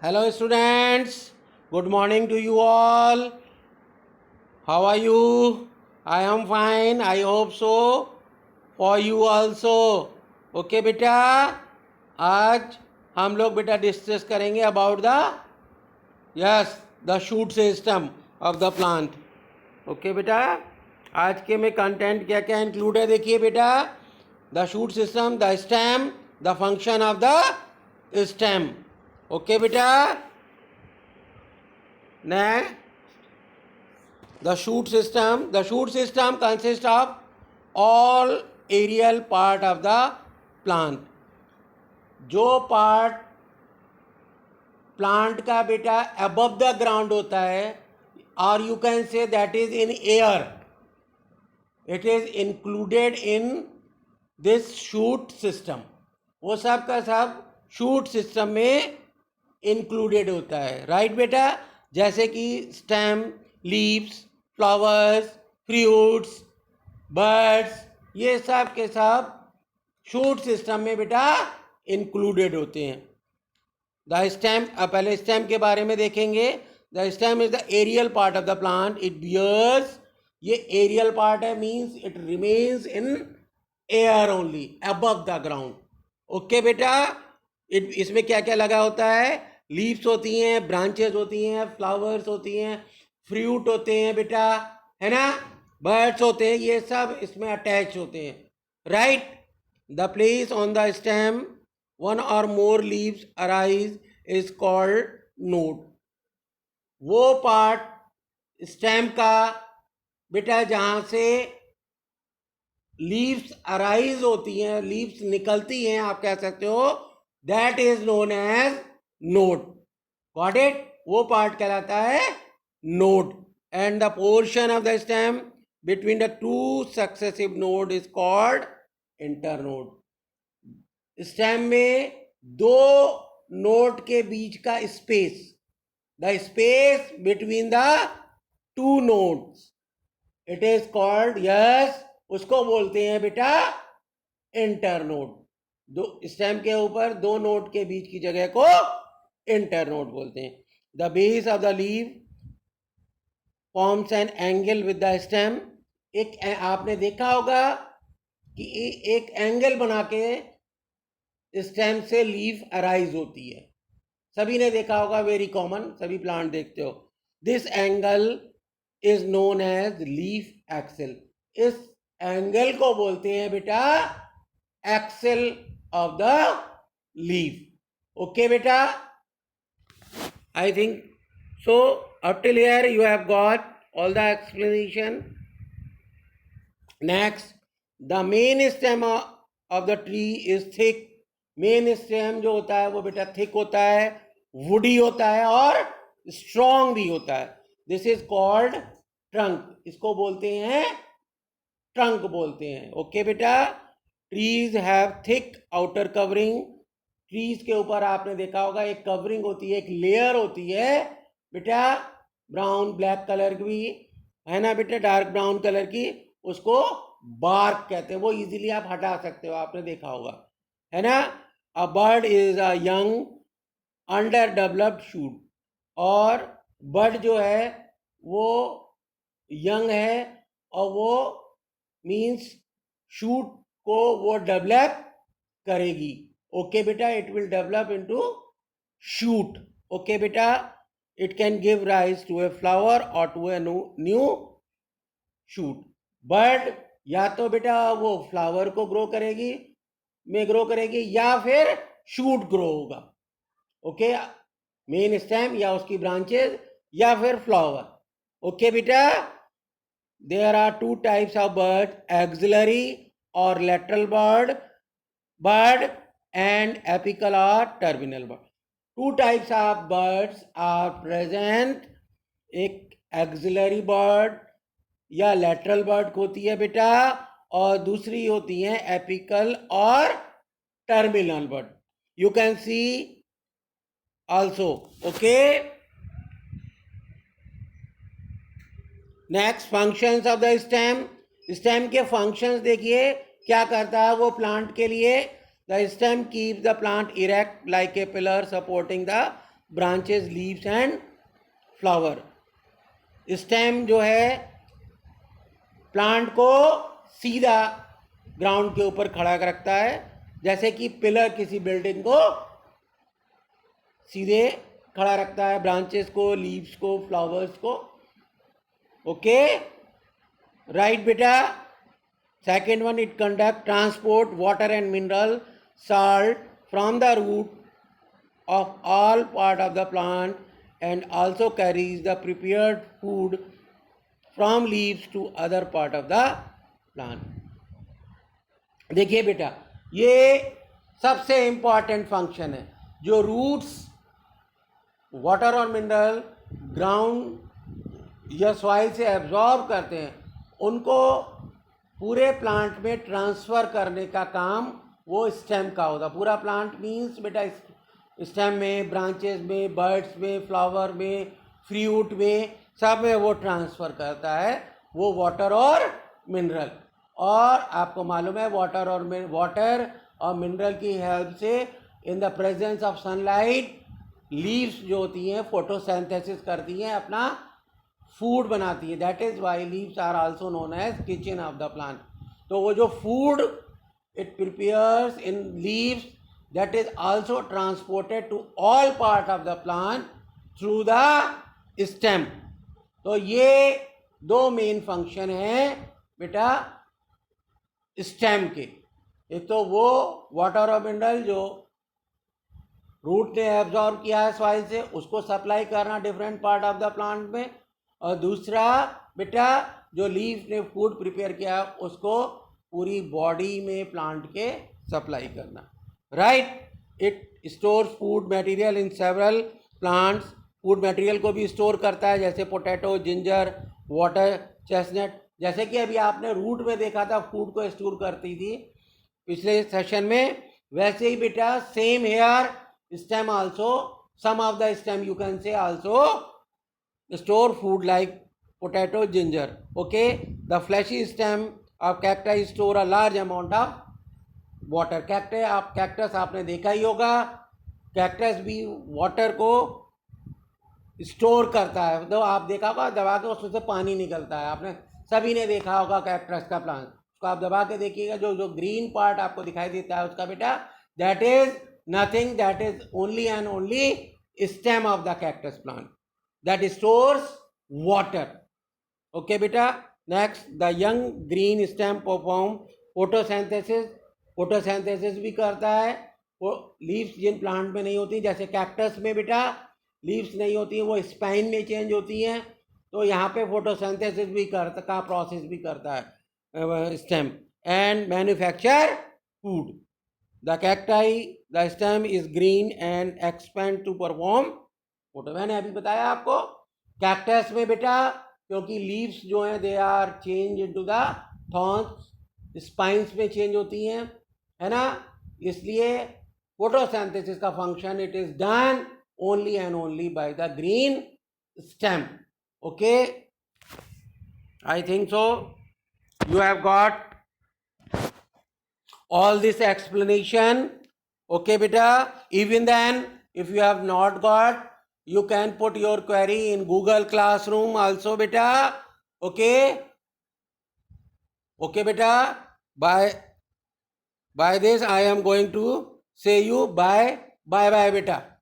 Hello students, good morning to you all. How are you? I am fine, I hope so. For you also. Okay बेटा, आज हम लोग बेटा discuss करेंगे about the shoot system of the plant. Okay बेटा, आज के में कंटेंट क्या क्या इंक्लूड है देखिए बेटा. The shoot system, the stem, the function of the stem. Okay बेटा. Next, the shoot system. The shoot system consists of all aerial part of the plant. जो पार्ट प्लांट का बेटा above the ground होता है, और you can say that is in air, it is included in this shoot system. वो सब का सब shoot system में included होता है. राइट बेटा. जैसे कि stem, leaves, flowers, fruits, birds, ये सब के सब शूट सिस्टम में बेटा इंक्लूडेड होते हैं. द स्टेम, पहले स्टेम के बारे में देखेंगे. The stem is the aerial part of the plant. It bears, ये एरियल पार्ट है, means it remains in air only above the ground. Okay बेटा. इसमें क्या क्या लगा होता है? लीव्स होती हैं, ब्रांचेस होती हैं, फ्लावर्स होती हैं, फ्रूट होते हैं बेटा, है ना, बर्ड्स होते हैं, ये सब इसमें अटैच होते हैं. Right. The place on the stem one or more leaves arise is called node. वो पार्ट स्टेम का बेटा जहाँ से लीव्स अराइज होती हैं, लीव्स निकलती हैं, आप कह सकते हो, that is known as node. Got it. वो पार्ट कहलाता है node. And the portion of the stem between the two successive node is called internode. Stem में दो नोड के बीच का space, the space between the two nodes, it is called, yes, उसको बोलते हैं बेटा इंटरनोड. दो स्टेम के ऊपर दो नोड के बीच की जगह को इंटरनोड बोलते हैं. The base of the leave forms an angle with the stem. एक आपने देखा होगा कि एक एंगल बना के स्टेम से लीफ अराइज होती है. सभी ने देखा होगा, वेरी कॉमन, सभी प्लांट देखते हो. This angle is known as leaf axil. इस एंगल को बोलते हैं बेटा axil of the leaf. Okay बेटा. I think so. Up till here you have got all the explanation. Next, the main stem of the tree is thick. Main stem जो होता है वो बेटा thick होता है, woody होता है और strong भी होता है. This is called trunk. इसको बोलते हैं trunk बोलते हैं. Okay बेटा. Trees have thick outer covering. Trees के ऊपर आपने देखा होगा एक कवरिंग होती है, एक लेयर होती है बेटा, ब्राउन ब्लैक कलर की, है ना बेटा, डार्क ब्राउन कलर की, उसको बार्क कहते हैं. वो इजीली आप हटा सकते हो, आपने देखा होगा, है ना. A bird is a young under developed shoot. और बर्ड जो है वो यंग है और वो मीन्स शूट को वो डेवलप करेगी. ओके बेटा. It will develop into shoot. Okay बेटा. It can give rise to a flower or to a new shoot. Bud या तो बेटा वो फ्लावर को ग्रो करेगी या फिर शूट ग्रो होगा. ओके. मेन स्टेम या उसकी ब्रांचेस या फिर फ्लावर. ओके बेटा. There are two types of bud, axillary और lateral bud and apical or terminal bird. Two types of birds are present. एक axillary bird या lateral bird होती है बेटा, और दूसरी होती है apical और terminal bird. You can see also. Okay. Next, functions of the stem. Stem के functions देखिए क्या करता है वो प्लांट के लिए. The stem keeps the plant erect like a pillar supporting the branches, leaves and flower. Stem जो है प्लांट को सीधा ग्राउंड के ऊपर खड़ा रखता है, जैसे कि पिलर किसी बिल्डिंग को सीधे खड़ा रखता है, ब्रांचेस को, लीव्स को, फ्लावर्स को। ओके, राइट बेटा। Second one, it conduct transport water and mineral salt from the root of all part of the plant and also carries the prepared food from leaves to other part of the plant। देखिए बेटा, ये सबसे important function है। जो roots water और mineral ground या soil से absorb करते हैं, उनको पूरे प्लांट में ट्रांसफ़र करने का काम वो स्टेम का होता। पूरा प्लांट मीन्स बेटा स्टेम में, ब्रांचेस में, बर्ड्स में, फ्लावर में, फ्रूट में, सब में वो ट्रांसफ़र करता है वो वाटर और मिनरल। और आपको मालूम है वाटर और मिनरल की हेल्प से in the presence of sunlight leaves जो होती हैं फोटोसिंथेसिस करती हैं, अपना फूड बनाती है। That is why leaves are also known as kitchen of the plant. तो वो जो food it prepares in leaves, that is also transported to all part of the plant through the stem। तो ये दो main function हैं बेटा stem के। एक तो वो वाटर और मिनरल जो रूट ने एब्जॉर्ब किया है सॉइल से, उसको सप्लाई करना different part of the plant में, और दूसरा बेटा जो लीफ ने फूड प्रिपेयर किया है उसको पूरी बॉडी में प्लांट के सप्लाई करना। Right, it stores food material in several plants. Food material को भी स्टोर करता है, जैसे पोटैटो, जिंजर, वाटर चेस्टनट। जैसे कि अभी आपने रूट में देखा था फूड को स्टोर करती थी पिछले सेशन में, वैसे ही बेटा same here stem also, some of the stem you can say also store food like potato, ginger. Okay, the fleshy stem of cactus store a large amount of water. Cactus आपने देखा ही होगा, cactus भी water को store करता है। तो आप देखा होगा दबा के उसमें से पानी निकलता है, आपने सभी ने देखा होगा कैक्टस का प्लांट। उसको आप दबा के देखिएगा, जो ग्रीन पार्ट आपको दिखाई देता है उसका बेटा, that is nothing, that is only and only stem of the cactus plant that stores water. Okay बेटा, next, the young green stem perform photosynthesis. Photosynthesis भी करता है। वो लीव्स जिन प्लांट में नहीं होती, जैसे कैक्टस में बेटा लीव्स नहीं होती हैं, वो स्पाइन में चेंज होती हैं, तो यहाँ पे फोटोसिंथेसिस भी का प्रोसेस भी करता है stem, and manufacture food. The cacti, the stem is green and expend to perform photo. मैंने अभी बताया आपको कैक्टस में बेटा क्योंकि लीव्स जो हैं they are change into the thorns, spines में चेंज होती हैं, है ना, इसलिए फोटोसिंथेसिस का function it is done only and only by the green stem. Okay, I think so you have got all this explanation. Okay beta, even then if you have not got, you can put your query in Google Classroom also beta. Okay beta, by this I am going to say you bye bye beta.